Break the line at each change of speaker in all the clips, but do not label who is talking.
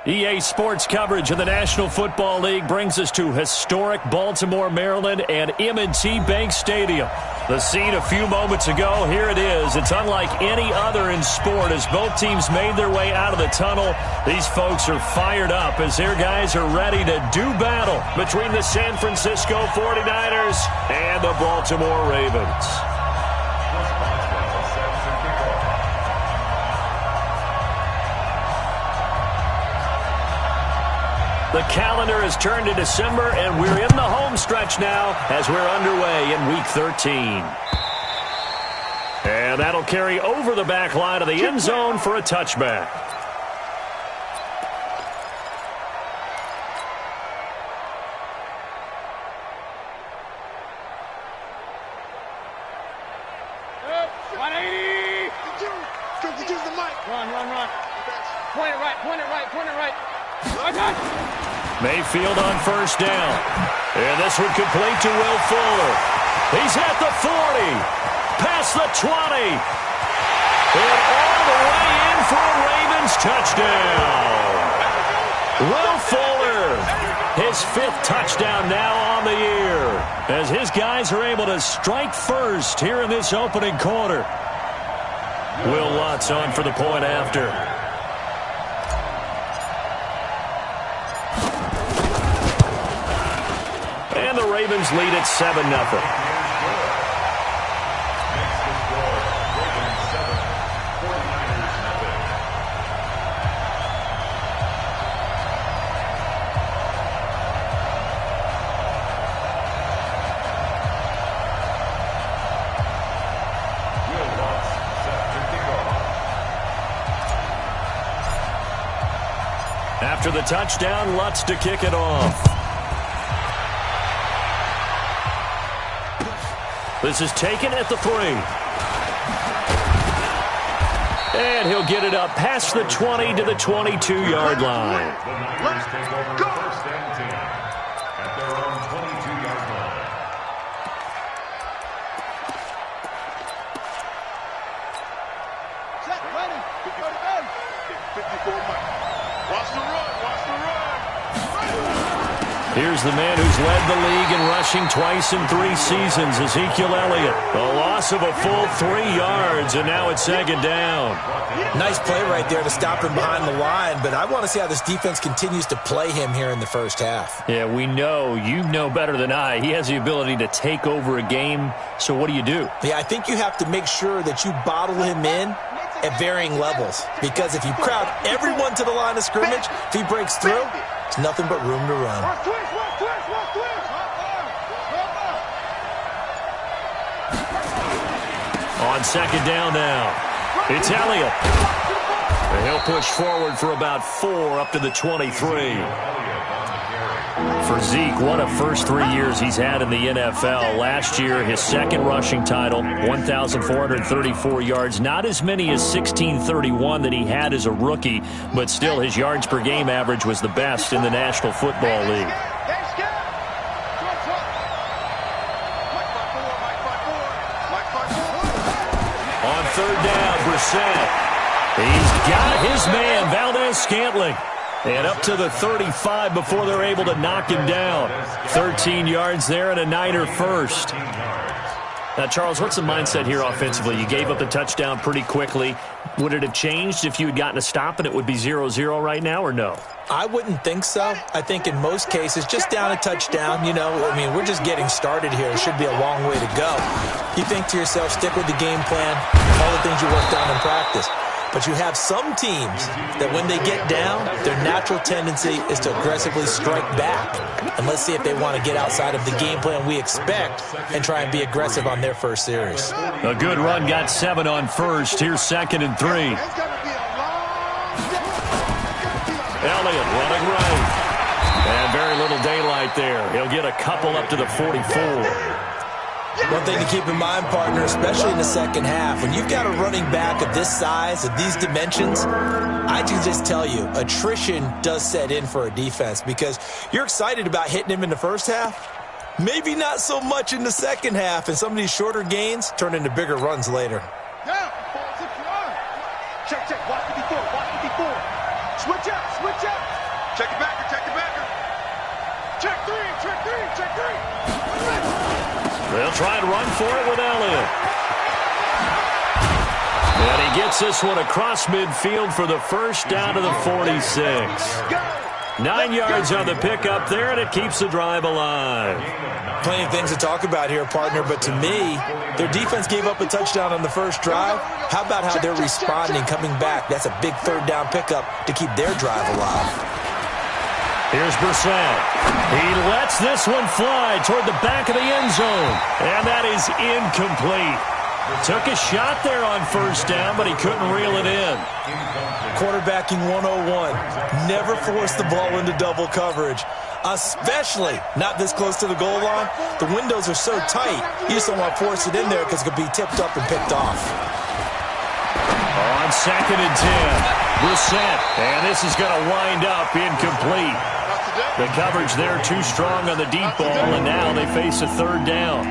EA Sports coverage of the National Football League brings us to historic Baltimore, Maryland, and M&T Bank Stadium. The scene a few moments ago, here it is. It's unlike any other in sport as both teams made their way out of the tunnel. These folks are fired up as their guys are ready to do battle between the San Francisco 49ers and the Baltimore Ravens. The calendar has turned to December, and we're in the home stretch now as we're underway in Week 13. And that'll carry over the back line of the end zone for a touchback. Mayfield on first down. And this one complete to Will Fuller. He's at the 40. Past the 20. And all the way in for a Ravens touchdown. Will Fuller, his 5th touchdown now on the year, as his guys are able to strike first here in this opening quarter. Will Lutz on for the point after. And the Ravens lead at 7-0. After the touchdown, Lutz to kick it off. This is taken at the 3. And he'll get it up past the 20 to the 22-yard line.
Let's go. First and 10 at their own 22-yard line.
Set, ready. 54 Mike. Watch the run. Watch the run.
Here's the man who's led the league in rushing twice in 3 seasons, Ezekiel Elliott. A loss of a full 3 yards, and now it's 2nd down.
Nice play right there to stop him behind the line, but I want to see how this defense continues to play him here in the first half.
Yeah, we know. You know better than I. He has the ability to take over a game, so what do you do?
Yeah, I think you have to make sure that you bottle him in at varying levels, because if you crowd everyone to the line of scrimmage, if he breaks through, it's nothing but room to run.
On 2nd down now, it's Elliott. And he'll push forward for about 4 up to the 23. For Zeke, what a first 3 years he's had in the NFL. Last year, his 2nd rushing title, 1,434 yards. Not as many as 1,631 that he had as a rookie, but still his yards per game average was the best in the National Football League. On 3rd down, Brissett. He's got his man, Valdez-Scantling. And up to the 35 before they're able to knock him down. 13 yards there and a Niner first. Now, Charles, what's the mindset here offensively? You gave up the touchdown pretty quickly. Would it have changed if you had gotten a stop and it would be 0-0 right now, or no?
I wouldn't think so. I think in most cases, just down a touchdown, we're just getting started here. It should be a long way to go. You think to yourself, stick with the game plan, all the things you worked on in practice. But you have some teams that when they get down, their natural tendency is to aggressively strike back. And let's see if they want to get outside of the game plan we expect and try and be aggressive on their first series.
A good run, got 7 on first. Here's 2nd and 3. Elliott running right. And very little daylight there. He'll get a couple up to the 44.
One thing to keep in mind, partner, especially in the second half, when you've got a running back of this size, of these dimensions, I can just tell you, attrition does set in for a defense because you're excited about hitting him in the first half. Maybe not so much in the second half, and some of these shorter gains turn into bigger runs later.
Check, check. Watch 54. Watch 54. Switch up, switch up. Check the backer, check the backer. Check three, check three, check three.
They'll try and run for it with Elliott. And he gets this one across midfield for the first down to the 46. 9 yards on the pickup there, and it keeps the drive alive.
Plenty of things to talk about here, partner, but to me, their defense gave up a touchdown on the first drive. How about how they're responding, coming back? That's a big third down pickup to keep their drive alive.
Here's Brissett. He lets this one fly toward the back of the end zone, and that is incomplete. Took a shot there on first down, but he couldn't reel it in.
Quarterbacking 101. Never force the ball into double coverage, especially not this close to the goal line. The windows are so tight, you just don't want to force it in there because it could be tipped up and picked off.
On 2nd and 10, Brissett, and this is going to wind up incomplete. The coverage there too strong on the deep ball, and now they face a third down.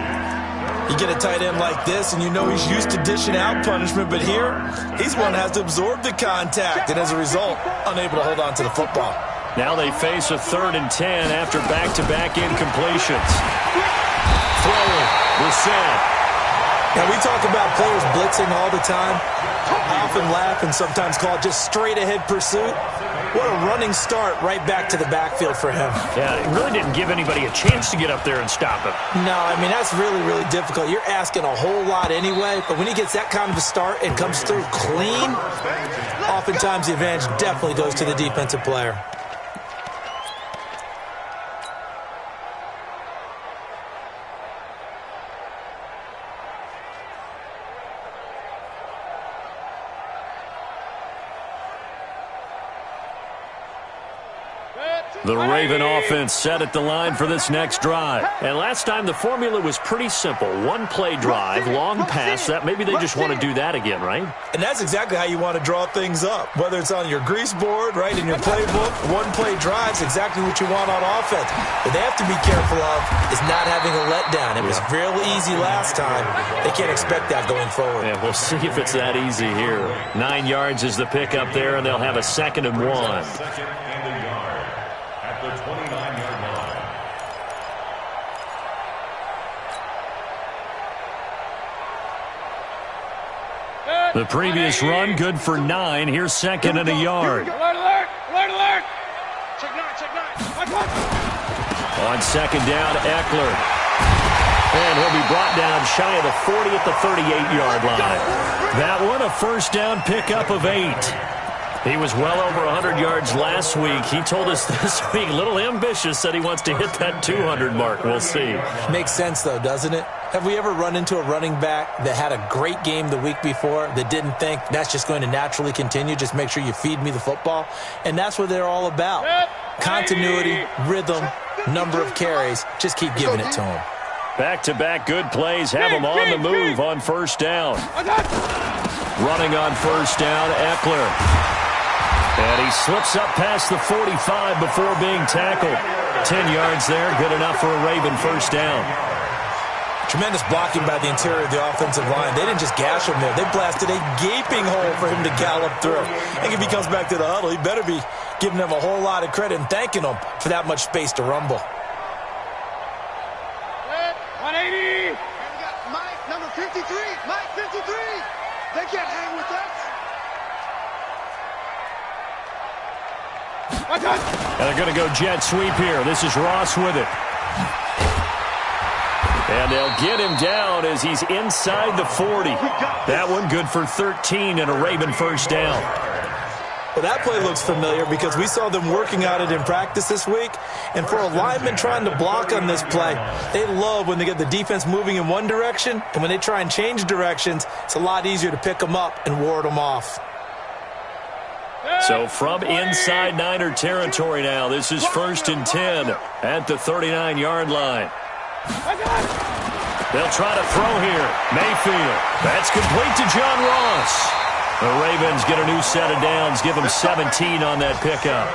You get a tight end like this, and you know he's used to dishing out punishment, but here, he's one that has to absorb the contact, and as a result, unable to hold on to the football.
Now they face a 3rd and 10 after back-to-back incompletions. Throwing, Brissett.
Now, we talk about players blitzing all the time. I often laugh and sometimes call it just straight-ahead pursuit. What a running start right back to the backfield for him.
Yeah, it really didn't give anybody a chance to get up there and stop him.
No, I mean, that's really, really difficult. You're asking a whole lot anyway, but when he gets that kind of a start and comes through clean, oftentimes the advantage definitely goes to the defensive player.
The Raven offense set at the line for this next drive. And last time the formula was pretty simple. One-play drive, long pass. That maybe they just want to do that again, right?
And that's exactly how you want to draw things up. Whether it's on your grease board, right, in your playbook, one-play drive's exactly what you want on offense. What they have to be careful of is not having a letdown. It was real easy last time. They can't expect that going forward.
Yeah, we'll see if it's that easy here. 9 yards is the pickup there, and they'll have a 2nd and 1.
2nd and a yard at the 29-yard line.
The previous run, good for 9. Here's 2nd and a yard.
Alert, alert, alert, alert. Check 9, check 9.
On 2nd down, Eckler. And he'll be brought down shy of the 40 at the 38-yard line. That one, a first down pickup of 8. He was well over 100 yards last week. He told us this week, a little ambitious, said he wants to hit that 200 mark. We'll see.
Makes sense, though, doesn't it? Have we ever run into a running back that had a great game the week before that didn't think that's just going to naturally continue? Just make sure you feed me the football. And that's what they're all about. Continuity, rhythm, number of carries. Just keep giving it to them.
Back-to-back good plays have him on the move on first down. Running on first down, Eckler. And he slips up past the 45 before being tackled. 10 yards there, good enough for a Raven first down.
Tremendous blocking by the interior of the offensive line. They didn't just gash him there. They blasted a gaping hole for him to gallop through. I think if he comes back to the huddle, he better be giving them a whole lot of credit and thanking them for that much space to rumble.
180. We got Mike, number 53. Mike, 53. They can't hang with us.
And they're going to go jet sweep here. This is Ross with it. And they'll get him down as he's inside the 40. That one good for 13 and a Raven first down.
Well, that play looks familiar because we saw them working on it in practice this week. And for a lineman trying to block on this play, they love when they get the defense moving in one direction. And when they try and change directions, it's a lot easier to pick them up and ward them off.
So from inside Niner territory now, this is 1st and 10 at the 39-yard line. They'll try to throw here. Mayfield. That's complete to John Ross. The Ravens get a new set of downs, give them 17 on that pickup.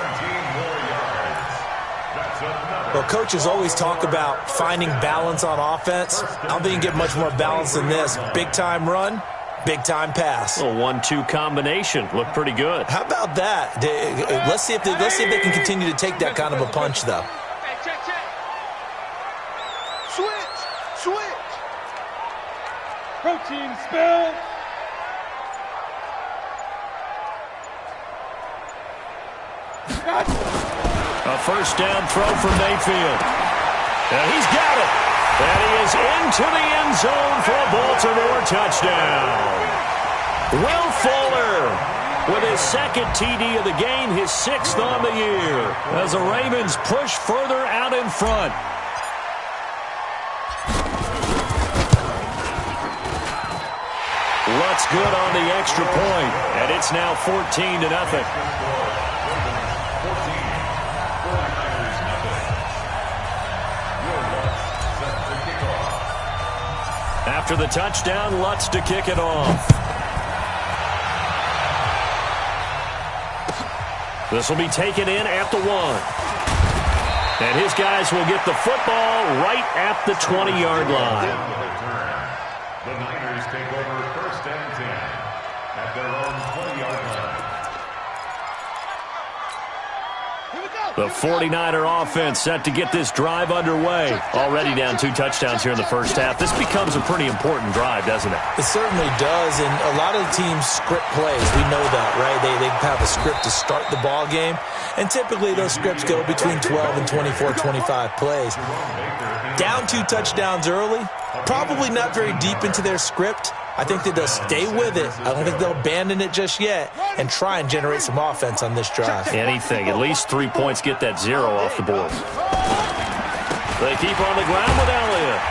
Well, coaches always talk about finding balance on offense. I don't think you can get much more balance than this. Big-time run, Big-time pass.
A 1-2 combination. Looked pretty good.
How about that? Let's see if they can continue to take that kind of a punch, though.
Check. Switch.
Protein spill.
A first down throw from Mayfield. And he's got it. And he is into the end zone for a Baltimore touchdown. Will Fuller with his second TD of the game, his 6th on the year, as the Ravens push further out in front. Lutz good on the extra point, and it's now 14-0. After the touchdown, Lutz to kick it off. This will be taken in at the 1. And his guys will get the football right at the 20-yard line.
The Niners take over 1st and 10 at their own 20-yard line.
The 49er offense set to get this drive underway. Already down 2 touchdowns here in the first half. This becomes a pretty important drive, doesn't it?
It certainly does, and a lot of the teams script plays. We know that, right? They have a script to start the ball game, and typically those scripts go between 12 and 24, 25 plays. Down 2 touchdowns early, probably not very deep into their script. I think that they'll stay with it. I don't think they'll abandon it just yet and try and generate some offense on this drive.
Anything. At least 3 points, get that 0 off the board. They keep on the ground with Elliott.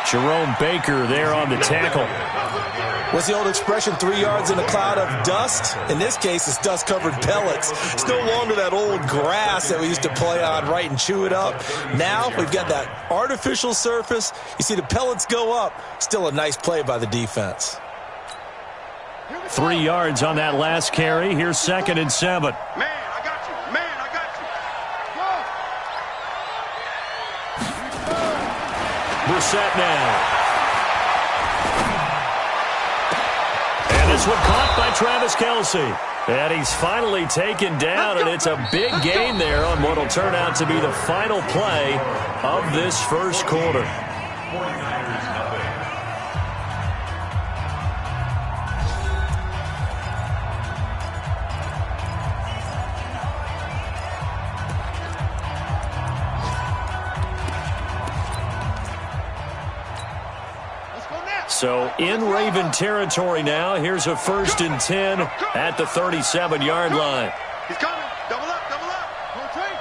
Jerome Baker there on the tackle.
What's the old expression, 3 yards in a cloud of dust? In this case, it's dust-covered pellets. It's no longer that old grass that we used to play on, right, and chew it up. Now we've got that artificial surface. You see the pellets go up. Still a nice play by the defense.
3 yards on that last carry. Here's 2nd and 7.
Man, I got you.
Brissett now. And this one caught by Travis Kelce. And he's finally taken down, and it's a big gain there on what will turn out to be the final play of this first quarter.
49ers nothing.
So in Raven territory now. Here's a 1st and 10 at the 37-yard line.
He's coming. Double up. Hey,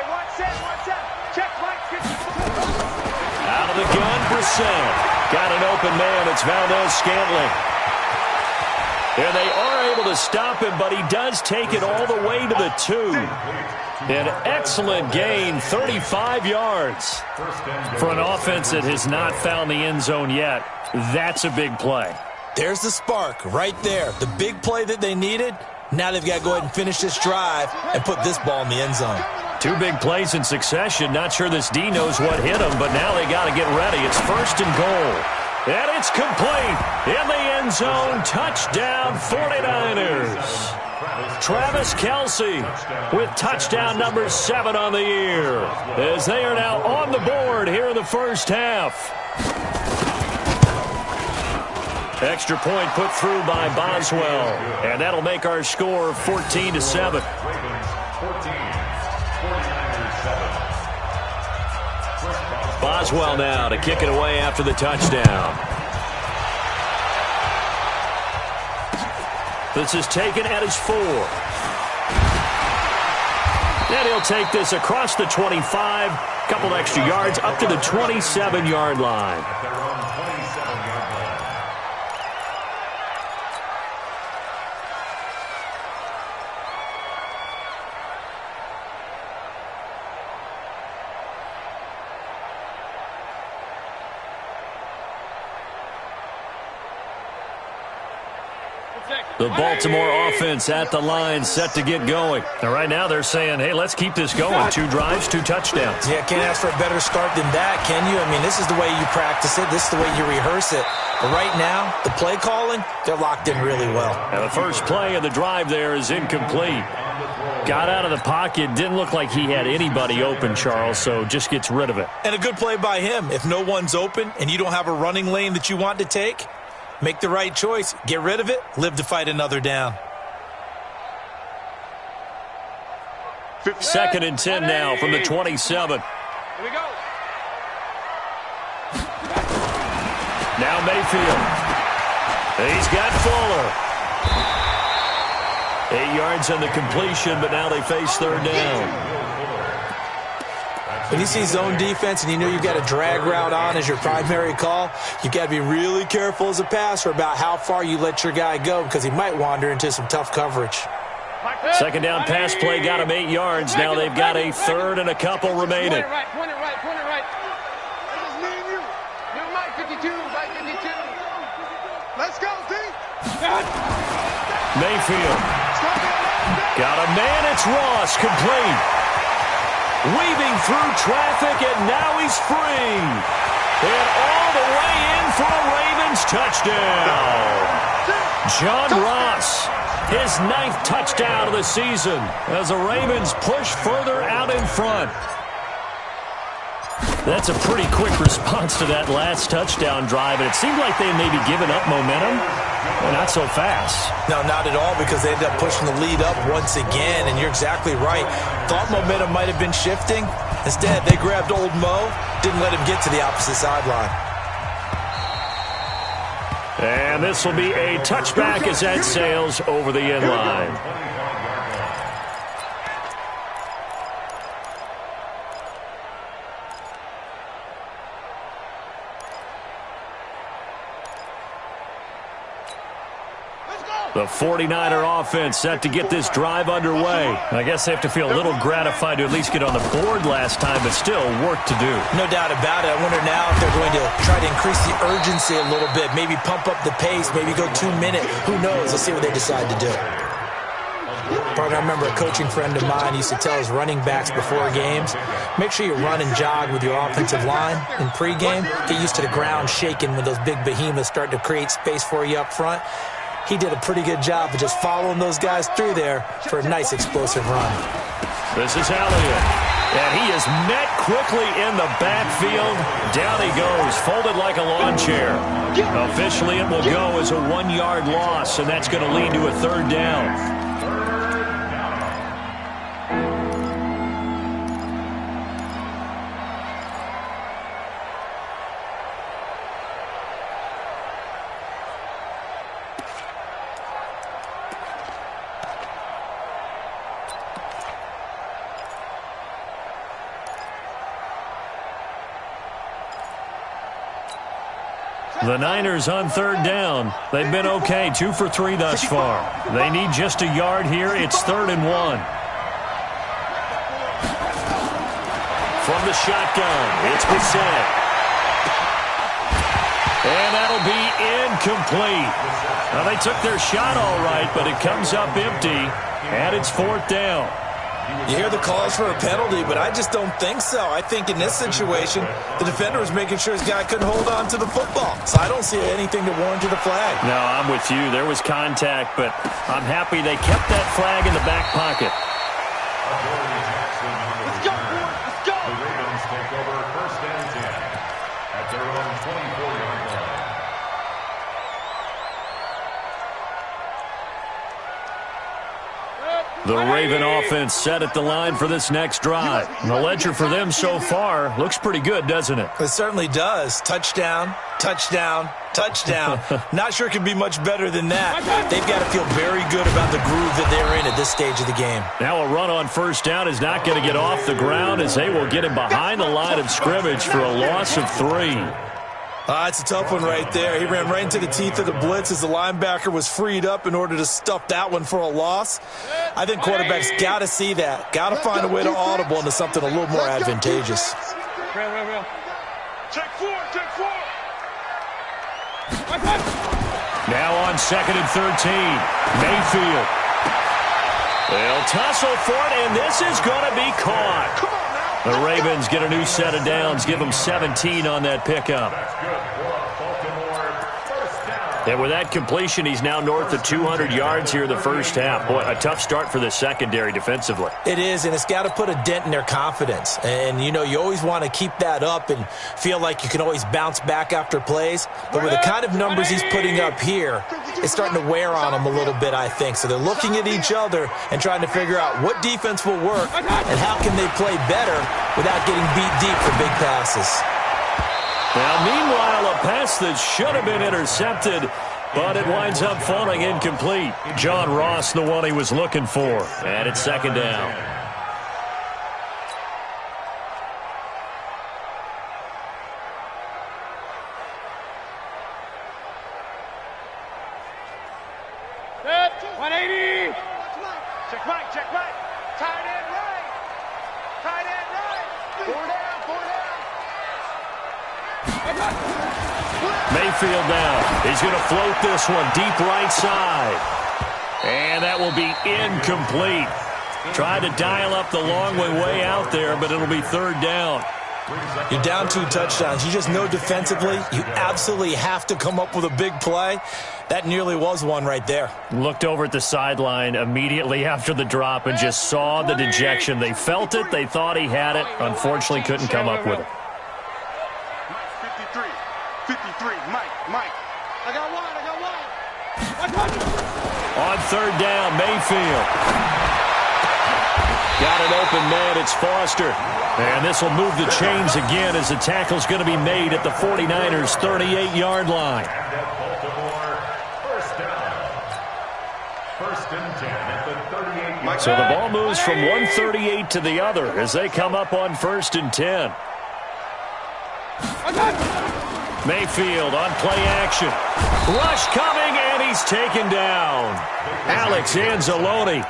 one set. Check, Mike.
Out of the gun, Brissett. Got an open man. It's Valdez-Scantling. And they are able to stop him, but he does take it all the way to the 2. An excellent gain, 35 yards. For an offense that has not found the end zone yet, that's a big play.
There's the spark right there. The big play that they needed. Now they've got to go ahead and finish this drive and put this ball in the end zone.
2 big plays in succession. Not sure this D knows what hit him, but now they got to get ready. It's 1st and goal. And it's complete in the end zone. Touchdown, 49ers. Travis Kelce with touchdown number 7 on the year, as they are now on the board here in the first half. Extra point put through by Boswell, and that'll make our score 14-7.
Ravens 14, 49ers 7.
Boswell now to kick it away after the touchdown. This is taken at his 4. And he'll take this across the 25, couple extra yards up to the 27-yard line.
At their own 27-yard line.
The Baltimore offense at the line, set to get going. And right now they're saying, hey, let's keep this going. 2 drives, 2 touchdowns.
Yeah, can't ask for a better start than that, can you? I mean, this is the way you practice it. This is the way you rehearse it. But right now, the play calling, they're locked in really well.
And the first play of the drive there is incomplete. Got out of the pocket, didn't look like he had anybody open, Charles, so just gets rid of it.
And a good play by him. If no one's open and you don't have a running lane that you want to take, make the right choice. Get rid of it. Live to fight another down.
2nd and 10 now from the 27.
Here we go.
Now Mayfield. He's got Fuller. 8 yards on the completion, but now they face 3rd down.
When you see zone defense and you know you've got a drag route on as your primary call, you've got to be really careful as a passer about how far you let your guy go because he might wander into some tough coverage.
2nd down pass play got him 8 yards. Now they've got a 3rd and a couple remaining.
Point it right. This is me and you. You're Mike 52, Mike 52. Let's go, D.
Mayfield. Got a man, it's Ross, complete. Weaving through traffic, and now he's free. And all the way in for a Ravens touchdown. John Ross, his 9th touchdown of the season as the Ravens push further out in front. That's a pretty quick response to that last touchdown drive, and it seemed like they maybe given up momentum. Well, not so fast.
No, not at all, because they ended up pushing the lead up once again, and you're exactly right. Thought momentum might have been shifting. Instead, they grabbed old Mo, didn't let him get to the opposite sideline.
And this will be a touchback as that sails over the end line. The 49er offense set to get this drive underway. I guess they have to feel a little gratified to at least get on the board last time, but still work to do.
No doubt about it. I wonder now if they're going to try to increase the urgency a little bit, maybe pump up the pace, maybe go 2 minute. Who knows? Let's see what they decide to do. Partner, I remember a coaching friend of mine used to tell his running backs before games, make sure you run and jog with your offensive line in pregame. Get used to the ground shaking when those big behemoths start to create space for you up front. He did a pretty good job of just following those guys through there for a nice explosive run.
This is Elliott. And he is met quickly in the backfield. Down he goes, folded like a lawn chair. Officially, it will go as a 1-yard loss, and that's going to lead to a 3rd down. The Niners on 3rd down. They've been okay, 2 for 3 thus far. They need just a yard here. It's 3rd and 1. From the shotgun, it's Bissett. And that'll be incomplete. Now, they took their shot all right, but it comes up empty, and it's 4th down.
You hear the calls for a penalty, but I just don't think so. I think in this situation, the defender was making sure his guy couldn't hold on to the football. So I don't see anything to warrant a flag.
No, I'm with you. There was contact, but I'm happy they kept that flag in the back pocket.
Let's go, boys. Let's go.
The Ravens take over 1st and 10 at their own 24-yard line.
The Raven offense set at the line for this next drive. And the ledger for them so far looks pretty good, doesn't it?
It certainly does. Touchdown, touchdown, touchdown. Not sure it can be much better than that. They've got to feel very good about the groove that they're in at this stage of the game.
Now a run on 1st down is not going to get off the ground as they will get him behind the line of scrimmage for a loss of 3.
It's a tough one right there. He ran right into the teeth of the blitz as the linebacker was freed up in order to stuff that one for a loss. I think quarterbacks got to see that. Got to find a way to audible into something a little more advantageous.
Real. Check 4.
Now on 2nd and 13. Mayfield. They'll tussle for it, and this is going to be caught. The Ravens get a new set of downs, give them 17 on that pickup. And with that completion, he's now north of 200 yards here in the first half. Boy, a tough start for the secondary defensively.
It is, and it's got to put a dent in their confidence. And, you know, you always want to keep that up and feel like you can always bounce back after plays. But with the kind of numbers he's putting up here, it's starting to wear on them a little bit, I think. So they're looking at each other and trying to figure out what defense will work and how can they play better without getting beat deep for big passes.
Now, meanwhile, a pass that should have been intercepted, but it winds up falling incomplete. John Ross, the one he was looking for. And it's 2nd down.
Set, 180. Check Mike, check Mike. Tight end right. Tight end right. Four down.
Mayfield now. He's going to float this one deep right side. And that will be incomplete. Tried to dial up the long way out there, but it'll be 3rd down.
You're down 2 touchdowns. You just know defensively you absolutely have to come up with a big play. That nearly was one right there.
Looked over at the sideline immediately after the drop and just saw the dejection. They felt it. They thought he had it. Unfortunately, couldn't come up with it.
53, Mike. I got one.
On 3rd down, Mayfield. Got an open man, it's Foster. And this will move the chains again as the tackle's going to be made at the 49ers' 38-yard line. So the ball moves from 138 to the other as they come up on 1st and 10. Mayfield on play action. Rush coming, and he's taken down. Alex Anzalone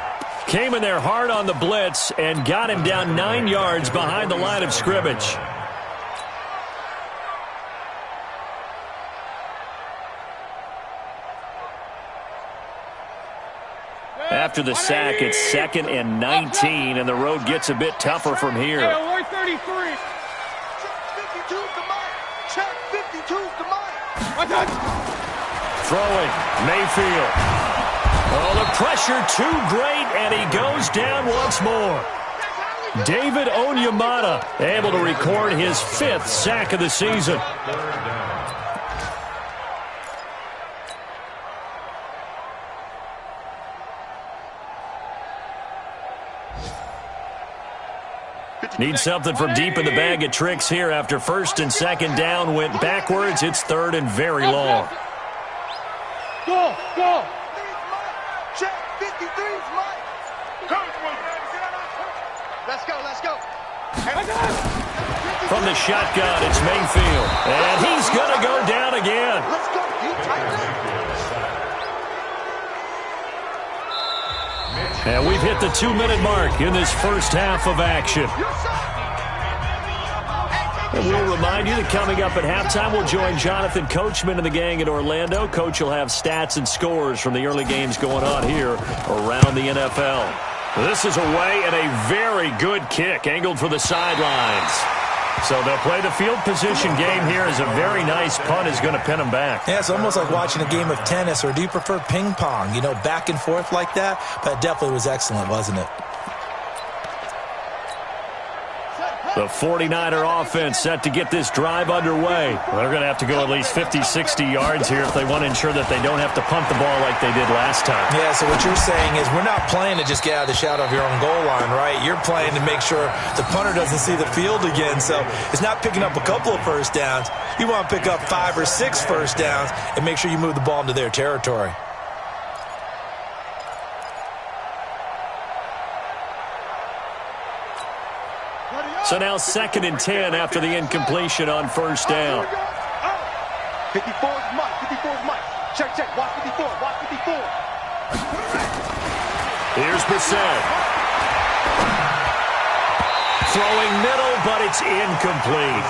came in there hard on the blitz and got him down 9 yards behind the line of scrimmage. After the sack, it's 2nd and 19, and the road gets a bit tougher from here.
Check 52 to Mike.
Throwing, Mayfield. Oh, the pressure too great, and he goes down once more. David Onyemata able to record his 5th sack of the season. Need something from deep in the bag of tricks here after 1st and 2nd down went backwards. It's 3rd and very long.
Go. Check 53's Mike. Let's go.
From the shotgun, it's Mayfield. And he's going to go down again.
Let's go.
And we've hit the 2-minute mark in this first half of action. And we'll remind you that coming up at halftime, we'll join Jonathan Coachman and the gang in Orlando. Coach will have stats and scores from the early games going on here around the NFL. This is away and a very good kick, angled for the sidelines. So they'll play the field position game here as a very nice punt is going to pin them back.
Yeah, it's almost like watching a game of tennis, or do you prefer ping pong? You know, back and forth like that? But it definitely was excellent, wasn't it?
The 49er offense set to get this drive underway. They're going to have to go at least 50, 60 yards here if they want to ensure that they don't have to punt the ball like they did last time.
Yeah, so what you're saying is we're not playing to just get out of the shadow of your own goal line, right? You're playing to make sure the punter doesn't see the field again. So it's not picking up a couple of first downs. You want to pick up 5 or 6 first downs and make sure you move the ball into their territory.
So now 2nd and 10 after the incompletion on first down.
54's Mike. Check. Watch 54.
Here's Brissett. Throwing middle, but it's incomplete.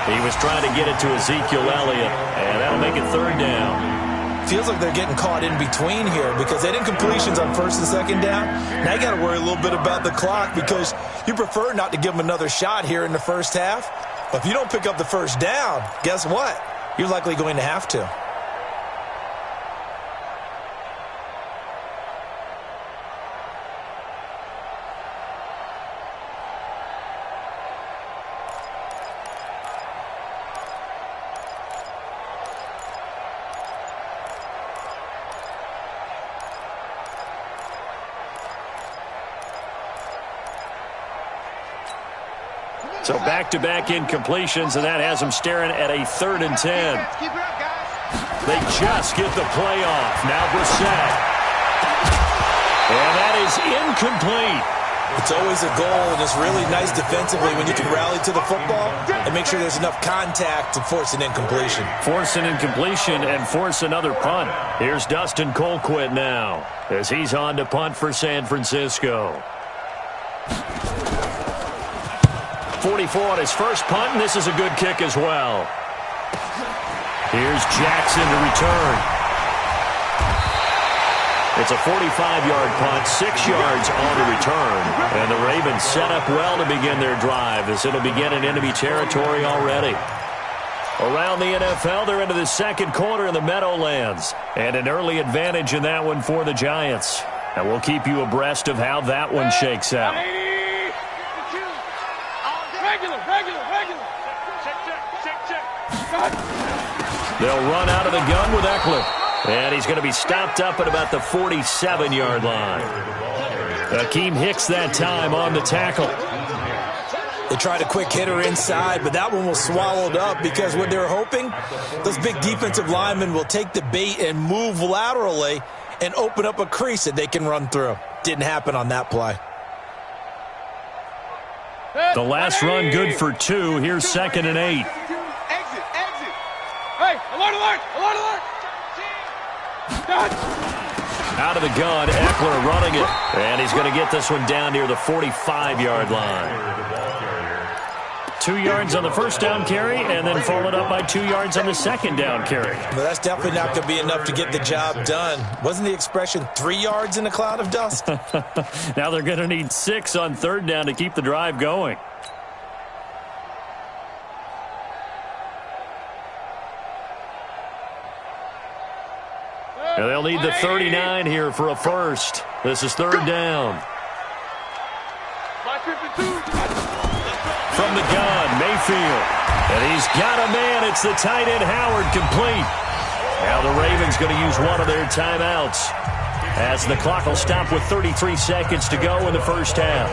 He was trying to get it to Ezekiel Elliott, and that'll make it 3rd down.
feels like they're getting caught in between here because they didn't completions on first and second down. Now you got to worry a little bit about the clock because you prefer not to give them another shot here in the first half. But if you don't pick up the first down, guess what? You're likely going to have to.
So back-to-back incompletions, and that has them staring at a 3rd and 10.
Keep it up, guys.
They just get the play off. Now Brissett. And that is incomplete.
It's always a goal, and it's really nice defensively when you can rally to the football and make sure there's enough contact to force an incompletion.
Force an incompletion and force another punt. Here's Dustin Colquitt now as he's on to punt for San Francisco. 44 on his first punt, and this is a good kick as well. Here's Jackson to return. It's a 45-yard punt, 6 yards on the return. And the Ravens set up well to begin their drive as it'll begin in enemy territory already. Around the NFL, they're into the second quarter in the Meadowlands. And an early advantage in that one for the Giants. And we'll keep you abreast of how that one shakes out.
Regular. Check.
They'll run out of the gun with Eckler. And he's going to be stopped up at about the 47-yard line. Akeem Hicks that time on the tackle.
They tried a quick hitter inside, but that one was swallowed up because what they're hoping, those big defensive linemen will take the bait and move laterally and open up a crease that they can run through. Didn't happen on that play.
The last run good for 2. Here's 2nd and 8.
Exit. Hey, alert.
Out of the gun, Eckler running it. And he's going to get this one down near the 45-yard line. 2 yards on the first down carry, and then followed up by 2 yards on the second down carry.
Well, that's definitely not going to be enough to get the job done. Wasn't the expression 3 yards in a cloud of dust?
Now they're going to need 6 on 3rd down to keep the drive going. And they'll need the 39 here for a first. This is 3rd down. From the gun, Mayfield. And he's got a man. It's the tight end, Howard, complete. Now the Ravens going to use one of their timeouts as the clock will stop with 33 seconds to go in the first half.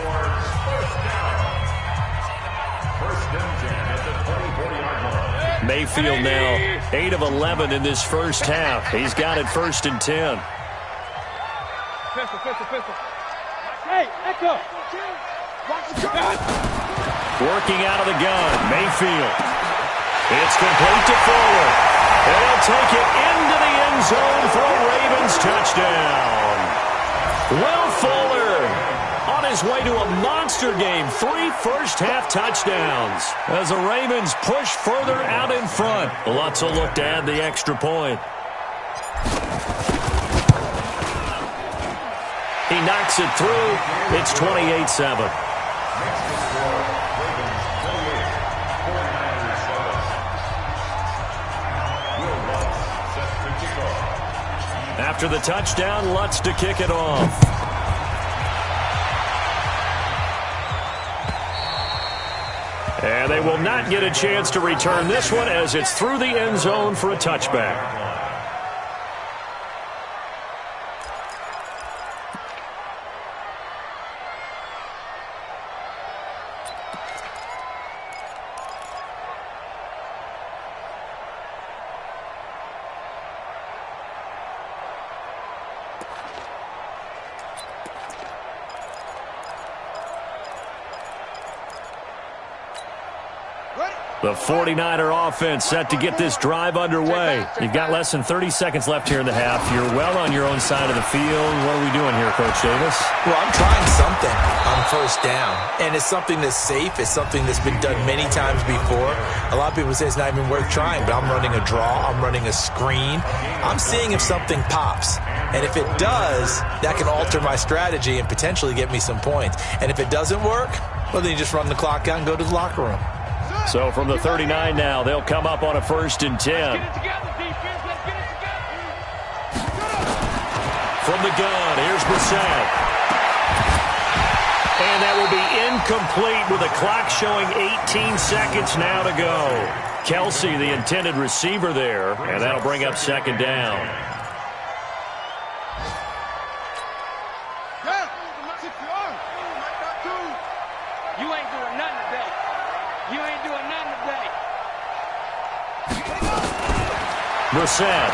Mayfield now 8 of 11 in this first half. He's got it 1st and 10.
Pistol. Hey, Echo.
Working out of the gun, Mayfield. It's complete to Fuller. And he'll take it into the end zone for a Ravens touchdown. Will Fuller on his way to a monster game. 3 first-half touchdowns as the Ravens push further out in front. Lutz will look to add the extra point. He knocks it through. It's 28-7. After the touchdown, Lutz to kick it off. And they will not get a chance to return this one as it's through the end zone for a touchback.
Ready?
The 49er offense set to get this drive underway. You've got less than 30 seconds left here in the half. You're well on your own side of the field. What are we doing here, Coach Davis?
Well, I'm trying something on first down, and it's something that's safe. It's something that's been done many times before. A lot of people say it's not even worth trying, but I'm running a draw. I'm running a screen. I'm seeing if something pops, and if it does, that can alter my strategy and potentially get me some points. And if it doesn't work, well, then you just run the clock out and go to the locker room.
So from the 39 now, they'll come up on a 1st and 10.
Let's get it together, defense. Let's get it together.
From the gun, here's Brissett. And that will be incomplete with the clock showing 18 seconds now to go. Kelsey, the intended receiver there, and that'll bring up 2nd down.
You ain't doing nothing today. You ain't doing nothing today.
Brissett.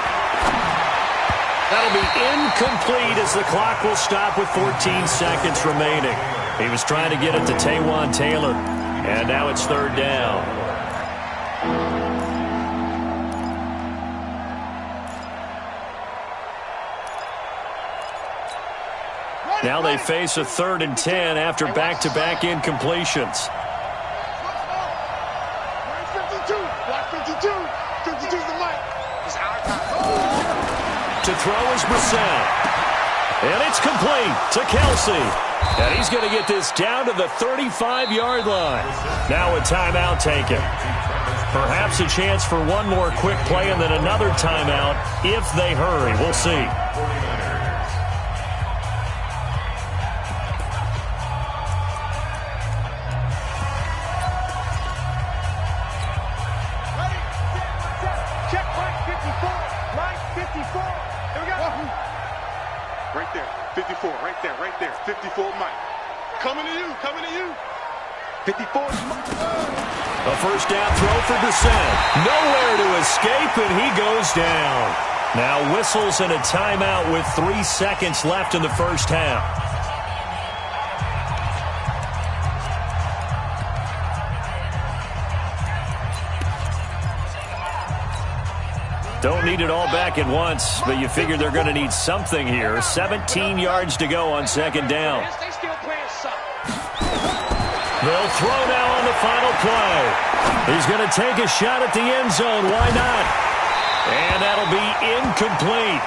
That'll be incomplete as the clock will stop with 14 seconds remaining. He was trying to get it to Taywan Taylor, and now it's 3rd down. Now they face a 3rd and 10 after back-to-back incompletions.
52. Block 52. 52's the mic. It's our time.
To throw is Brissett. And it's complete to Kelsey. And he's going to get this down to the 35-yard line. Now a timeout taken. Perhaps a chance for one more quick play and then another timeout if they hurry. We'll see.
Right there, 54, right there, 54 Mike. Coming to you, 54 Mike.
A 1st down throw for Brissett. Nowhere to escape, and he goes down. Now whistles and a timeout with 3 seconds left in the 1st half. Don't need it all back at once, but you figure they're going to need something here. 17 yards to go on 2nd down.
They still playing something.
They'll throw now on the final play. He's going to take a shot at the end zone. Why not? And that'll be incomplete.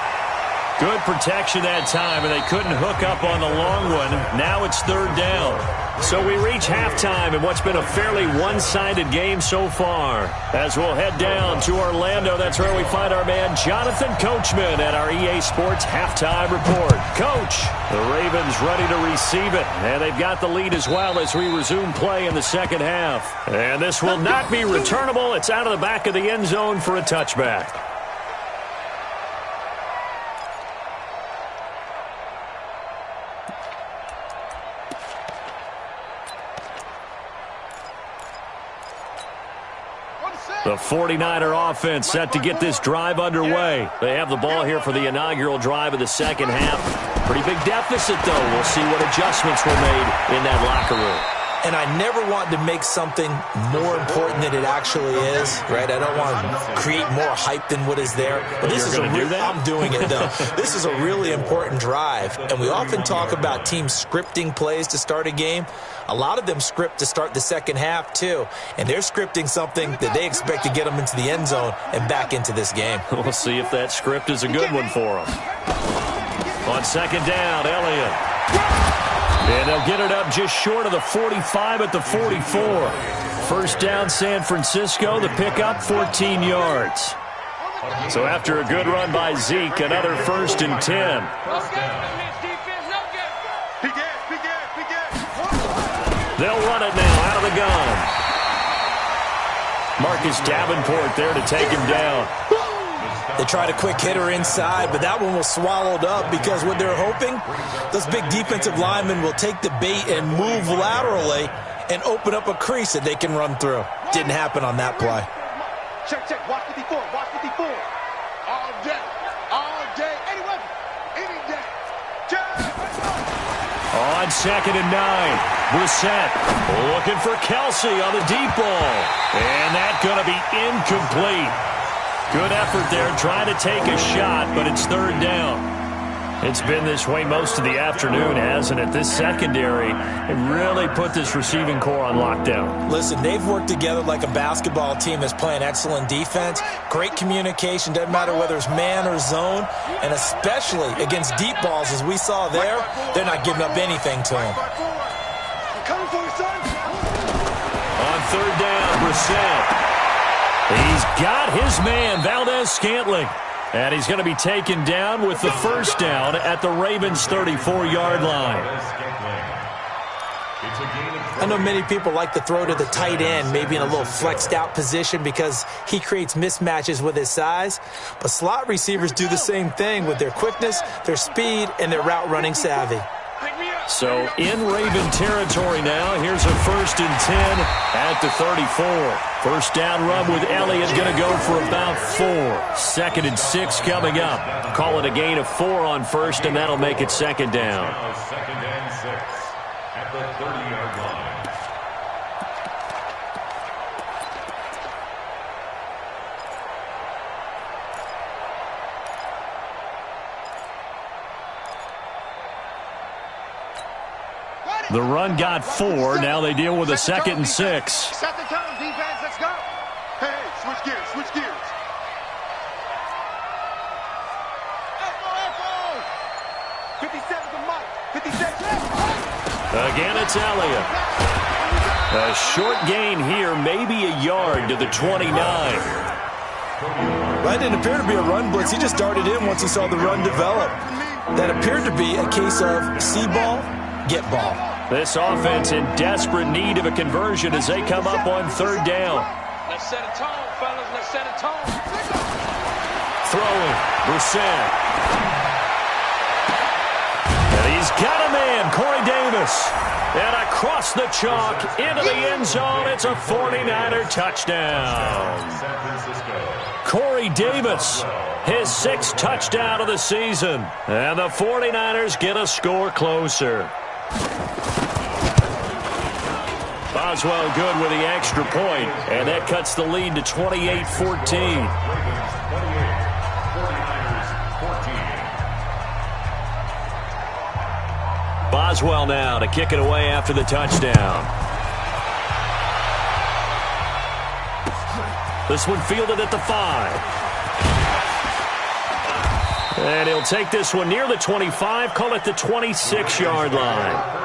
Good protection that time, and they couldn't hook up on the long one. Now it's 3rd down. So we reach halftime in what's been a fairly one-sided game so far. As we'll head down to Orlando, that's where we find our man Jonathan Coachman at our EA Sports Halftime Report. Coach, the Ravens ready to receive it, and they've got the lead as well as we resume play in the 2nd half. And this will not be returnable. It's out of the back of the end zone for a touchback. The 49er offense set to get this drive underway. They have the ball here for the inaugural drive of the 2nd half. Pretty big deficit, though. We'll see what adjustments were made in that locker room.
And I never want to make something more important than it actually is, right? I don't want to create more hype than what is there. But this is I'm doing it, though. This is a really important drive. And we often talk about teams scripting plays to start a game. A lot of them script to start the 2nd half, too. And they're scripting something that they expect to get them into the end zone and back into this game.
We'll see if that script is a good one for them. On 2nd down, Elliott. And they'll get it up just short of the 45 at the 44. 1st down, San Francisco. The pickup, 14 yards. So after a good run by Zeke, another 1st and 10. They'll run it now out of the gun. Marcus Davenport there to take him down.
They tried a quick hitter inside, but that one was swallowed up because what they're hoping, those big defensive linemen will take the bait and move laterally and open up a crease that they can run through. Didn't happen on that play.
Check, watch 54, watch 54. All day, any weapon, any day. Check.
On 2nd and 9, Brissett looking for Kelsey on the deep ball. And that's going to be incomplete. Good effort there trying to take a shot, but it's 3rd down. It's been this way most of the afternoon, hasn't it? This secondary really put this receiving core on lockdown.
Listen, they've worked together like a basketball team that's playing excellent defense. Great communication, doesn't matter whether it's man or zone, and especially against deep balls, as we saw there, they're not giving up anything to them.
On 3rd down, Brissett. He's got his man, Valdez-Scantling. And he's going to be taken down with the 1st down at the Ravens' 34-yard line.
I know many people like to throw to the tight end, maybe in a little flexed out position because he creates mismatches with his size. But slot receivers do the same thing with their quickness, their speed, and their route running savvy.
So in Raven territory now, here's a 1st and 10 at the 34. 1st down run with Elliott going to go for about 4. 2nd and 6 coming up. Call it a gain of 4 on 1st, and that'll make it 2nd down.
2nd and 6 at the 30-yard line.
The run got 4. Now they deal with a 2nd and 6.
Set the tone, defense. Let's go. Hey, switch gears, switch gears. Echo. 57 to Mike. 56.
Again, it's Elliott. A short gain here, maybe a yard to the 29.
That didn't appear to be a run blitz. He just darted in once he saw the run develop. That appeared to be a case of see ball, get ball.
This offense in desperate need of a conversion as they come up on 3rd down.
Let's set a tone, fellas. Let's set a tone.
Throwing, Brissett. And he's got a man, Corey Davis. And across the chalk, into the end zone, it's a 49er touchdown. Corey Davis, his 6th touchdown of the season. And the 49ers get a score closer. Boswell good with the extra point, and that cuts the lead to 28-14. Boswell now to kick it away after the touchdown. This one fielded at the 5. And he'll take this one near the 25, call it the 26-yard line.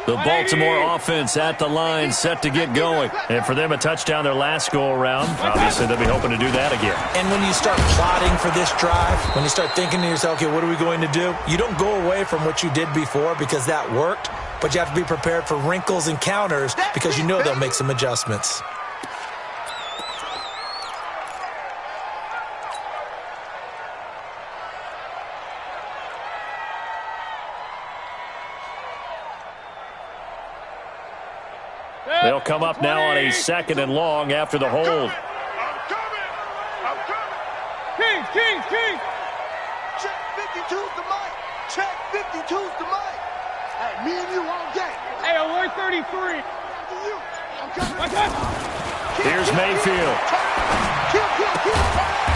The Baltimore offense at the line, set to get going. And for them, a touchdown their last go-around. Obviously, they'll be hoping to do that again.
And when you start plotting for this drive, when you start thinking to yourself, okay, what are we going to do? You don't go away from what you did before because that worked, but you have to be prepared for wrinkles and counters because you know they'll make some adjustments.
They'll come up now on a 2nd and long after the hold.
I'm coming. Kings. Check 52's the mic. Check 52's the mic. Hey, me and you all day. Hey, alert 33. I'm coming.
Here's Mayfield.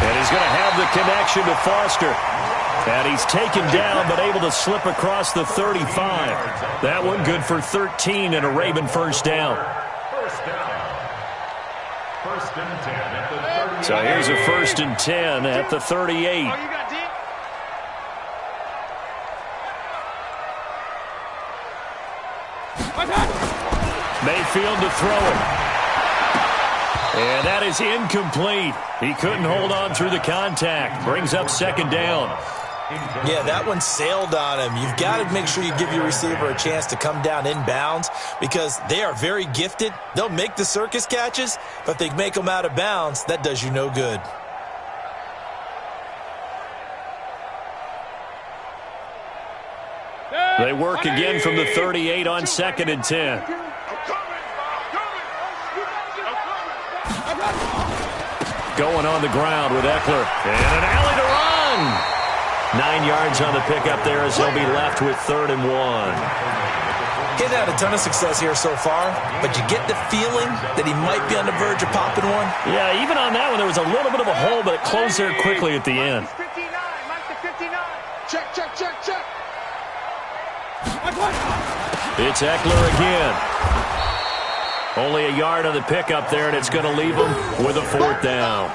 And he's going to have the connection to Foster. And he's taken down, but able to slip across the 35. That one good for 13 and a Raven 1st down. So here's a 1st and 10 at the 38. Mayfield to throw it. And that is incomplete. He couldn't hold on through the contact. Brings up 2nd down.
Yeah, that one sailed on him. You've got to make sure you give your receiver a chance to come down inbounds because they are very gifted. They'll make the circus catches, but if they make them out of bounds, that does you no good.
They work again from the 38 on 2nd and 10. Going on the ground with Eckler. And an alley to run. 9 yards on the pickup there as he'll be left with 3rd and 1.
Getting had a ton of success here so far, but you get the feeling that he might be on the verge of popping one.
Yeah, even on that one, there was a little bit of a hole, but it closed there quickly at the end.
Check, check, check, check.
It's Eckler again. Only a yard on the pickup there, and it's going to leave him with a 4th down.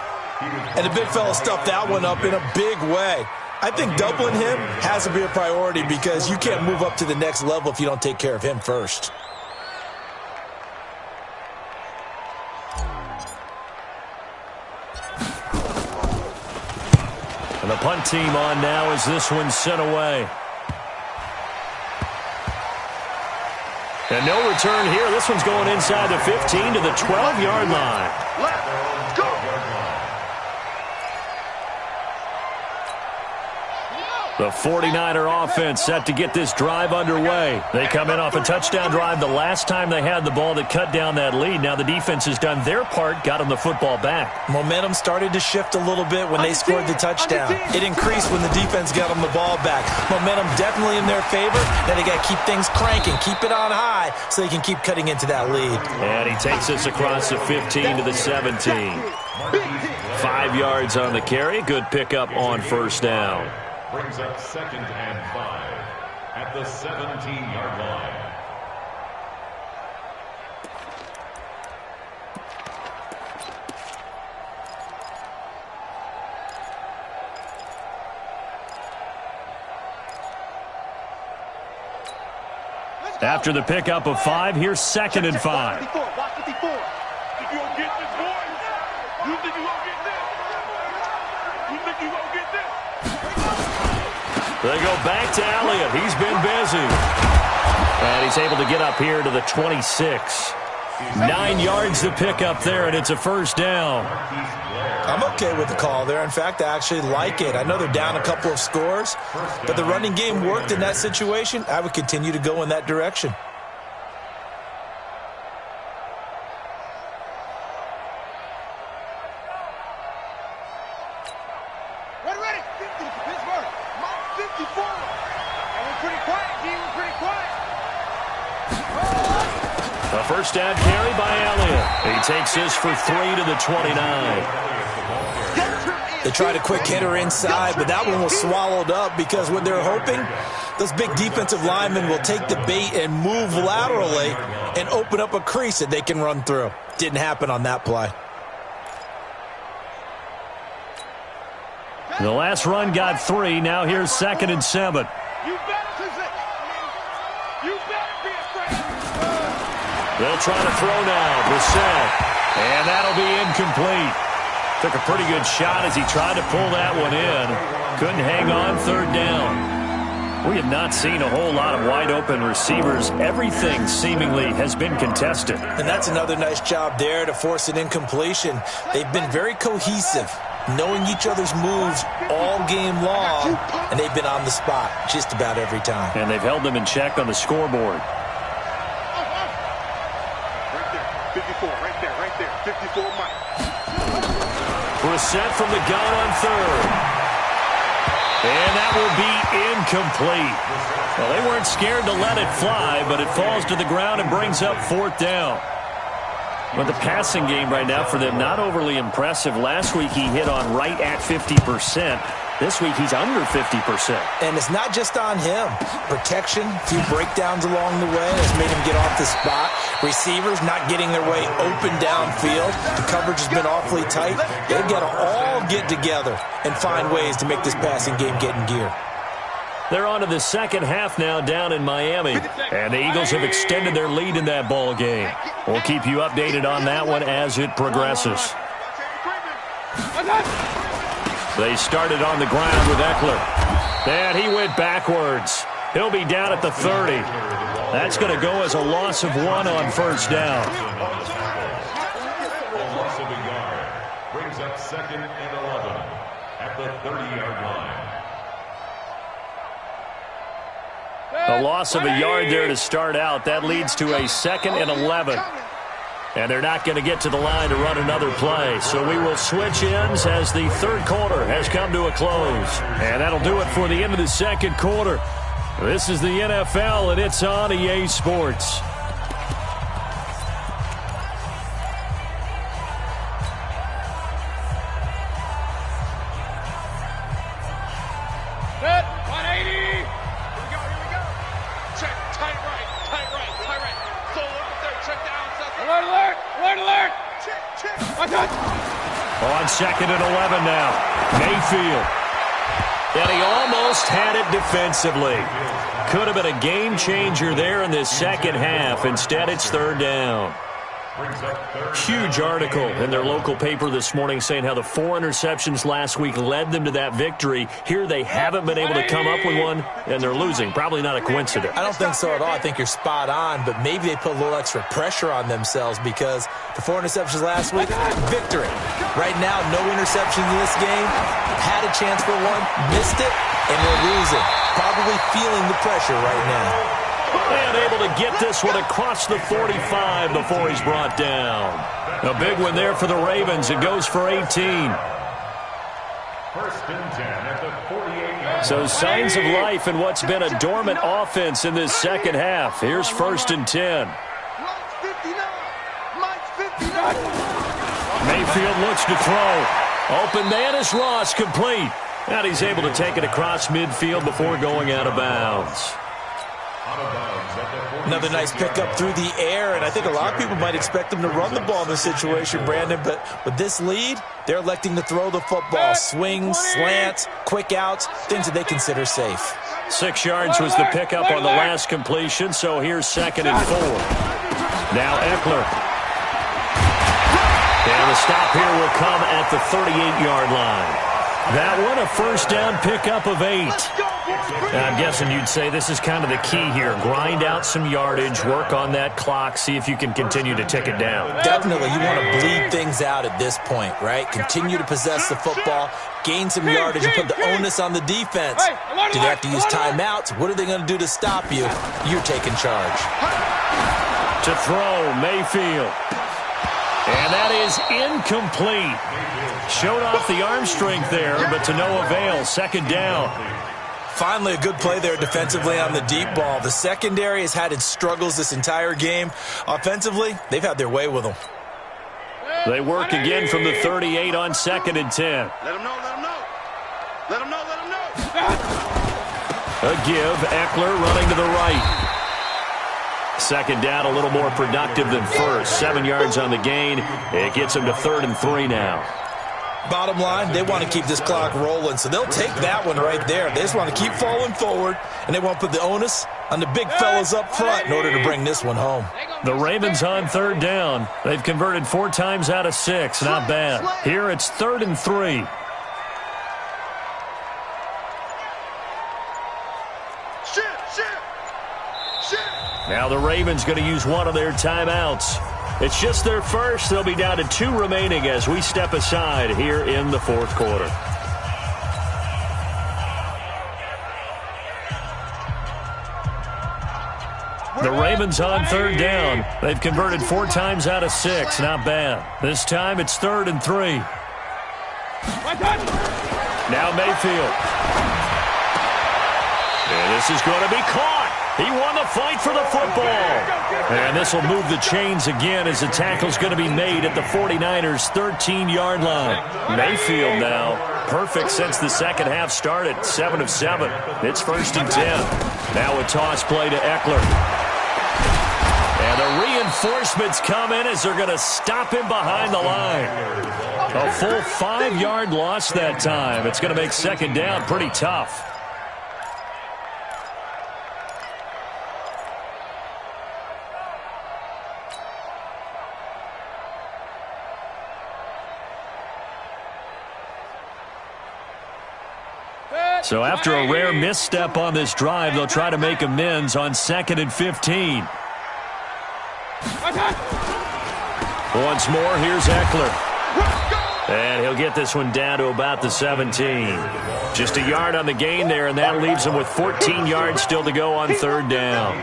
And the big fella stuffed that one up in a big way. I think doubling him has to be a priority because you can't move up to the next level if you don't take care of him first.
And the punt team on now as this one's sent away. And no return here. This one's going inside the 15 to the 12-yard line.
Let's go.
The 49er offense set to get this drive underway. They come in off a touchdown drive the last time they had the ball that cut down that lead. Now the defense has done their part, got them the football back.
Momentum started to shift a little bit when they scored the touchdown. It increased when the defense got them the ball back. Momentum definitely in their favor. Now they got to keep things cranking, keep it on high so they can keep cutting into that lead.
And he takes us across the 15 to the 17. 5 yards on the carry. Good pickup on 1st down.
Brings up 2nd and 5 at the 17-yard line.
After the pickup of 5, here's 2nd and 5.
Watch 54. If you don't get this, boys, you think you won't get this? You think you won't get this?
They go back to Elliott. He's been busy. And he's able to get up here to the 26. 9 yards to pick up there, and it's a 1st down.
I'm okay with the call there. In fact, I actually like it. I know they're down a couple of scores, but the running game worked in that situation. I would continue to go in that direction.
Ready. Pittsburgh. 54. And we're pretty quiet, G. We're pretty quiet.
A 1st down carry by Elliott. He takes this for 3 to the 29.
They tried a quick hitter inside, but that one was swallowed up because what they're hoping, those big defensive linemen will take the bait and move laterally and open up a crease that they can run through. Didn't happen on that play.
The last run got 3. Now here's 2nd and 7.
You better be afraid.
They'll try to throw now. Brissett. And that'll be incomplete. Took a pretty good shot as he tried to pull that one in. Couldn't hang on 3rd down. We have not seen a whole lot of wide-open receivers. Everything seemingly has been contested.
And that's another nice job there to force an incompletion. They've been very cohesive, knowing each other's moves all game long, and they've been on the spot just about every time.
And they've held them in check on the scoreboard.
Right there. 54. Right there. 54 Mike.
Brissett from the gun on 3rd. And that will be incomplete. Well, they weren't scared to let it fly, but it falls to the ground and brings up 4th down. But the passing game right now for them, not overly impressive. Last week he hit on right at 50%. This week he's under 50%.
And it's not just on him. Protection, a few breakdowns along the way has made him get off the spot. Receivers not getting their way open downfield. The coverage has been awfully tight. They've got to all get together and find ways to make this passing game get in gear.
They're on to the 2nd half now down in Miami. And the Eagles have extended their lead in that ball game. We'll keep you updated on that one as it progresses. They started on the ground with Eckler. And he went backwards. He'll be down at the 30. That's going to go as a loss of 1 on 1st down.
Loss of a yard. Brings up 2nd and 11 at the 30-yard line.
A loss of a yard there to start out. That leads to a 2nd and 11. And they're not going to get to the line to run another play. So we will switch ends as the third quarter has come to a close. And that'll do it for the end of the second quarter. This is the NFL, and it's on EA Sports.
Set, 180. Here we go. Check, tight right. Solo up there, check down. Alert. Check.
On 2nd and 11 now. Mayfield. And he almost had it defensively. Could have been a game changer there in this second half. Instead, it's 3rd down. Huge article in their local paper this morning saying how the 4 interceptions last week led them to that victory. Here they haven't been able to come up with one, and they're losing. Probably not a coincidence.
I don't think so at all. I think you're spot on, but maybe they put a little extra pressure on themselves because the 4 interceptions last week, victory. Right now, no interceptions in this game. Had a chance for one, missed it, and we're losing. Probably feeling the pressure right now.
And able to get this one across the 45 before he's brought down. A big one there for the Ravens. It goes for 18.
1st and 10 at the 48.
So signs of life in what's been a dormant offense in this second half. Here's 1st and 10. Mayfield looks to throw. Open man is Ross, complete. And he's able to take it across midfield before going out of bounds.
Another nice pickup through the air, and I think a lot of people might expect them to run the ball in this situation, Brandon, but with this lead, they're electing to throw the football. Swings, slants, quick outs, things that they consider safe.
6 yards was the pickup on the last completion, so here's 2nd and 4. Now Eckler. And the stop here will come at the 38-yard line. That one, a 1st down pickup of 8. I'm guessing you'd say this is kind of the key here. Grind out some yardage, work on that clock, see if you can continue to tick it down.
Definitely, you want to bleed things out at this point, right? Continue to possess the football, gain some yardage, and put the onus on the defense. Do they have to use timeouts? What are they going to do to stop you? You're taking charge.
To throw, Mayfield. And that is incomplete. Showed off the arm strength there, but to no avail. 2nd down.
Finally, a good play there defensively on the deep ball. The secondary has had its struggles this entire game. Offensively, they've had their way with them.
They work again from the 38 on 2nd and 10.
Let him know.
A give, Eckler running to the right. 2nd down, a little more productive than first. 7 yards on the gain. It gets them to 3rd and 3 now.
Bottom line, they want to keep this clock rolling, so they'll take that one right there. They just want to keep falling forward, and they want to put the onus on the big fellas up front in order to bring this one home.
The Ravens on 3rd down. They've converted 4 times out of 6. Not bad. Here it's 3rd and 3. Now the Ravens going to use one of their timeouts. It's just their first. They'll be down to 2 remaining as we step aside here in the 4th quarter. The Ravens on 3rd down. They've converted 4 times out of 6. Not bad. This time it's 3rd and 3. Now Mayfield. And this is going to be caught. He won the fight for the football. And this will move the chains again as the tackle's going to be made at the 49ers' 13-yard line. Mayfield now, perfect since the second half started, 7 of 7. It's 1st and 10. Now a toss play to Eckler. And the reinforcements come in as they're going to stop him behind the line. A full 5-yard loss that time. It's going to make 2nd down pretty tough. So after a rare misstep on this drive, they'll try to make amends on 2nd and 15. Once more, here's Eckler. And he'll get this one down to about the 17. Just a yard on the gain there, and that leaves him with 14 yards still to go on third down.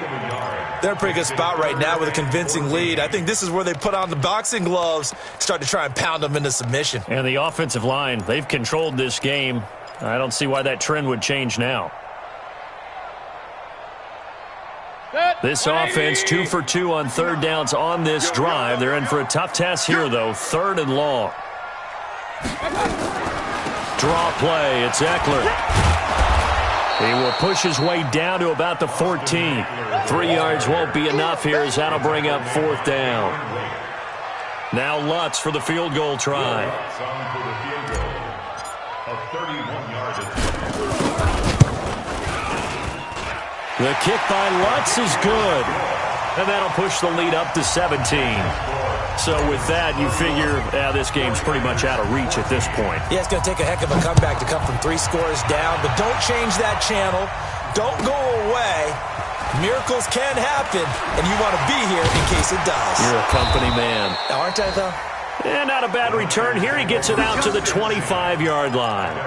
They're in a pretty good spot right now with a convincing lead. I think this is where they put on the boxing gloves, start to try and pound them into submission.
And the offensive line, they've controlled this game. I don't see why that trend would change now. This offense 2 for 2 on third downs on this drive. They're in for a tough test here, though. Third and long. Draw play. It's Eckler. He will push his way down to about the 14. 3 yards won't be enough here as that'll bring up fourth down. Now Lutz for the field goal try. The kick by Lutz is good. And that'll push the lead up to 17. So with that, you figure this game's pretty much out of reach at this point.
Yeah, it's going to take a heck of a comeback to come from 3 scores down. But don't change that channel. Don't go away. Miracles can happen, and you want to be here in case it does.
You're a company man.
Aren't I, though?
And not a bad return here. He gets it out to the 25-yard line.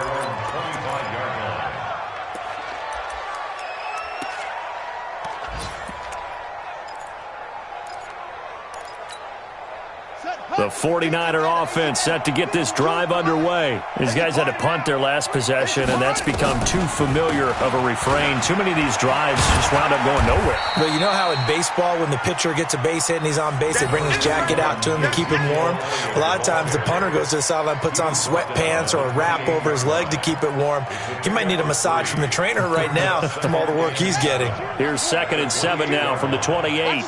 The 49er offense set to get this drive underway. These guys had to punt their last possession, and that's become too familiar of a refrain. Too many of these drives just wound up going nowhere.
Well, you know how in baseball, when the pitcher gets a base hit and he's on base, they bring his jacket out to him to keep him warm? A lot of times the punter goes to the sideline, puts on sweatpants or a wrap over his leg to keep it warm. He might need a massage from the trainer right now from all the work he's getting.
Here's 2nd and 7 now from the 28.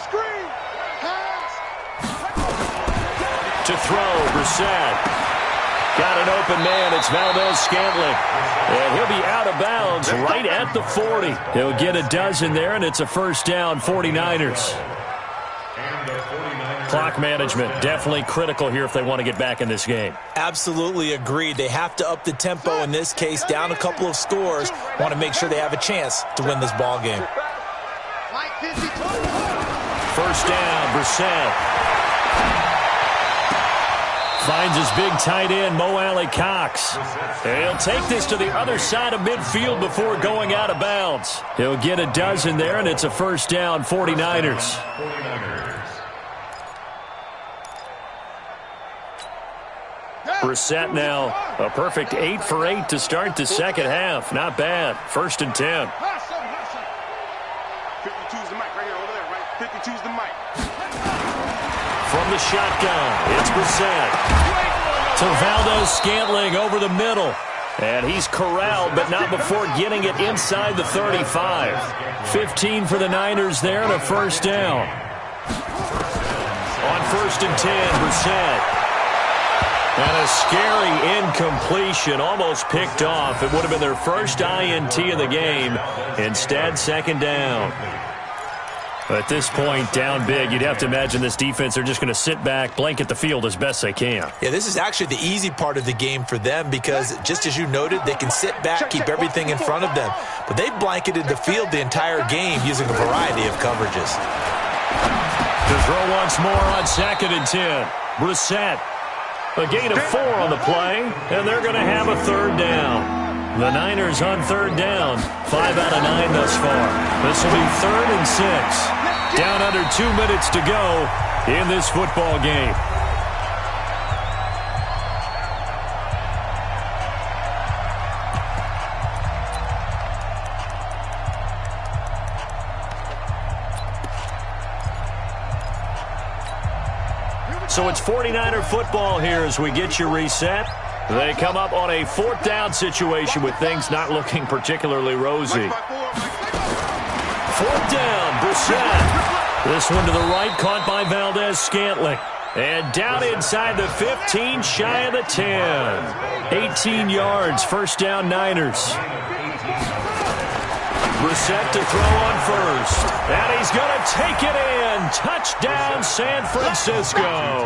To throw, Brissett. Got an open man. It's Valdez-Scantling. And he'll be out of bounds right at the 40. He'll get a dozen there, and it's a first down, 49ers. Clock management, definitely critical here if they want to get back in this game.
Absolutely agreed. They have to up the tempo in this case, down a couple of scores. Want to make sure they have a chance to win this ball game.
First down, Brissett. Finds his big tight end, Mo Alley-Cox. He'll take this to the other side of midfield before going out of bounds. He'll get a dozen there, and it's a first down, 49ers. Brissett now, a perfect 8 for 8 to start the second half. Not bad. 1st and 10.
52's the mic right here, over there, right? 52's the mic.
From the shotgun, it's Brissett. To Valdez-Scantling over the middle. And he's corralled, but not before getting it inside the 35. 15 for the Niners there and a first down. On 1st and 10, Brissett. And a scary incompletion, almost picked off. It would have been their first INT of the game. Instead, 2nd down. At this point, down big, you'd have to imagine this defense, they're just going to sit back, blanket the field as best they can.
Yeah, this is actually the easy part of the game for them because, just as you noted, they can sit back, keep everything in front of them. But they've blanketed the field the entire game using a variety of coverages.
To throw once more on 2nd and 10. Brissett. A gain of 4 on the play, and they're going to have a third down. The Niners on third down. 5 out of 9 thus far. This will be 3rd and 6. Down under 2 minutes to go in this football game. So it's 49er football here as we get you reset. They come up on a 4th down situation with things not looking particularly rosy. 4th down, Brissett. This one to the right, caught by Valdez-Scantling. And down inside the 15, shy of the 10. 18 yards, first down Niners. Brissett to throw on 1st. And he's going to take it in. Touchdown, San Francisco.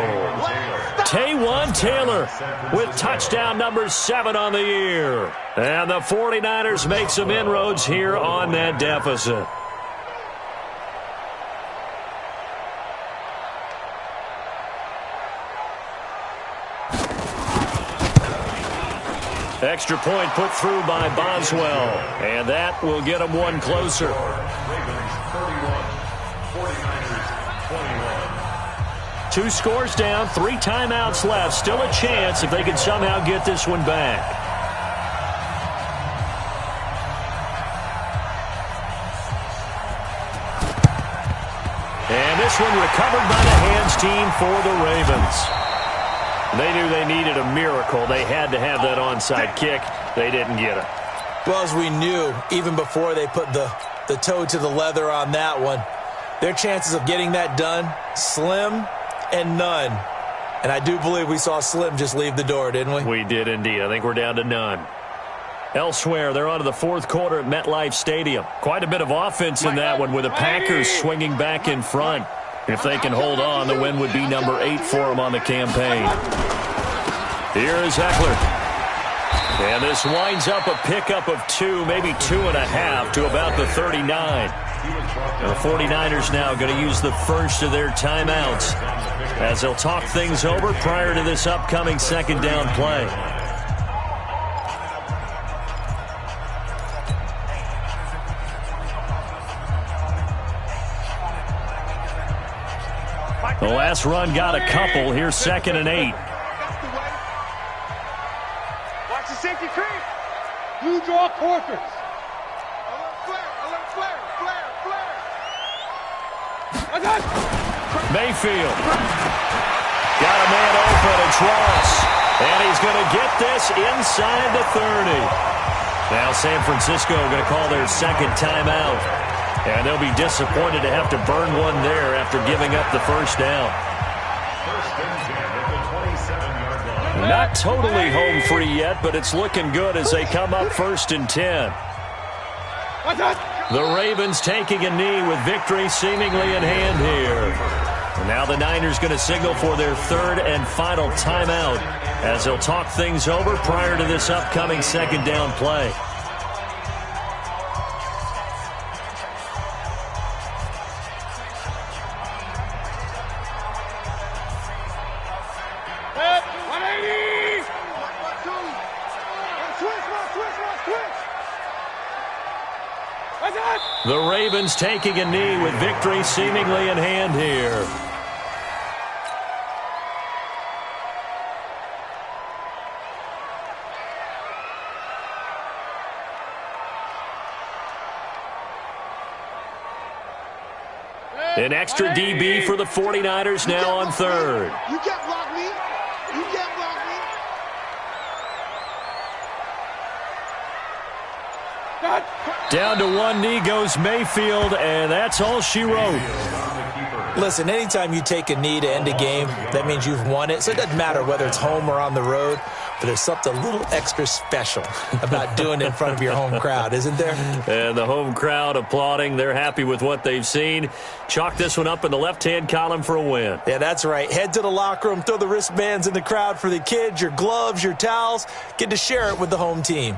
Taywan Taylor with touchdown number 7 on the year. And the 49ers make some inroads here on that deficit. Extra point put through by Boswell. And that will get them one closer.
Ravens 31, 49ers 21.
2 scores down, 3 timeouts left. Still a chance if they can somehow get this one back. And this one recovered by the hands team for the Ravens. They knew they needed a miracle. They had to have that onside kick. They didn't get it.
Well, as we knew, even before they put the toe to the leather on that one, their chances of getting that done, slim and none. And I do believe we saw Slim just leave the door, didn't we?
We did indeed. I think we're down to none. Elsewhere, they're on to the 4th quarter at MetLife Stadium. Quite a bit of offense in that one with the Packers swinging back in front. If they can hold on, the win would be number 8 for them on the campaign. Here is Eckler. And this winds up a pickup of 2, maybe 2.5 to about the 39. The 49ers now going to use the first of their timeouts as they'll talk things over prior to this upcoming second down play. The last run got a couple. Here's 2nd and 8.
Watch the safety creep. You draw quarters. Alert flare.
Mayfield. Got a man open. It's Ross. And he's going to get this inside the 30. Now San Francisco going to call their second timeout. And they'll be disappointed to have to burn one there after giving up the first down.
First and 10 at the 27-yard line.
Not totally home free yet, but it's looking good as they come up 1st and 10. The Ravens taking a knee with victory seemingly in hand here. And now the Niners going to signal for their 3rd and final timeout as they'll talk things over prior to this upcoming second down play. The Ravens taking a knee with victory seemingly in hand here. An extra DB for the 49ers now on 3rd.
You can't block me. You can't block me.
Down to one knee goes Mayfield, and that's all she wrote.
Listen, anytime you take a knee to end a game, that means you've won it. So it doesn't matter whether it's home or on the road, but there's something a little extra special about doing it in front of your home crowd, isn't there?
And the home crowd applauding. They're happy with what they've seen. Chalk this one up in the left-hand column for a win.
Yeah, that's right. Head to the locker room, throw the wristbands in the crowd for the kids, your gloves, your towels. Get to share it with the home team.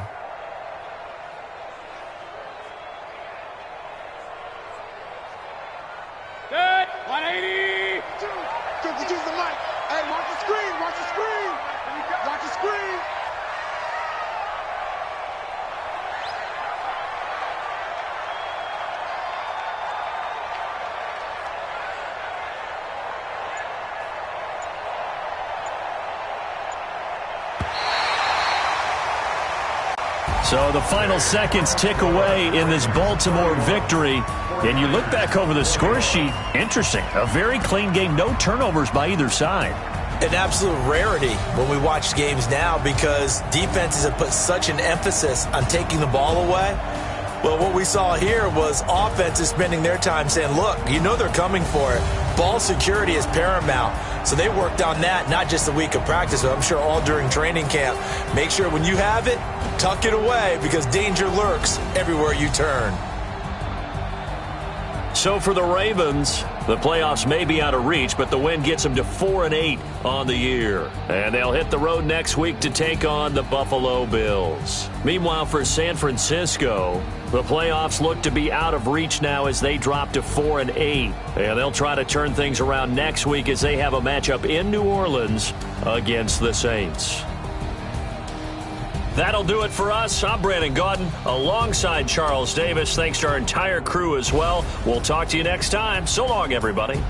So the final seconds tick away in this Baltimore victory. And you look back over the score sheet, interesting. A very clean game, no turnovers by either side.
An absolute rarity when we watch games now because defenses have put such an emphasis on taking the ball away. Well, what we saw here was offenses spending their time saying, look, you know they're coming for it. Ball security is paramount. So they worked on that not just a week of practice, but I'm sure all during training camp. Make sure when you have it, tuck it away because danger lurks everywhere you turn.
So for the Ravens, the playoffs may be out of reach, but the win gets them to 4-8 on the year. And they'll hit the road next week to take on the Buffalo Bills. Meanwhile, for San Francisco, the playoffs look to be out of reach now as they drop to 4-8. And they'll try to turn things around next week as they have a matchup in New Orleans against the Saints. That'll do it for us. I'm Brandon Gaudin alongside Charles Davis. Thanks to our entire crew as well. We'll talk to you next time. So long, everybody.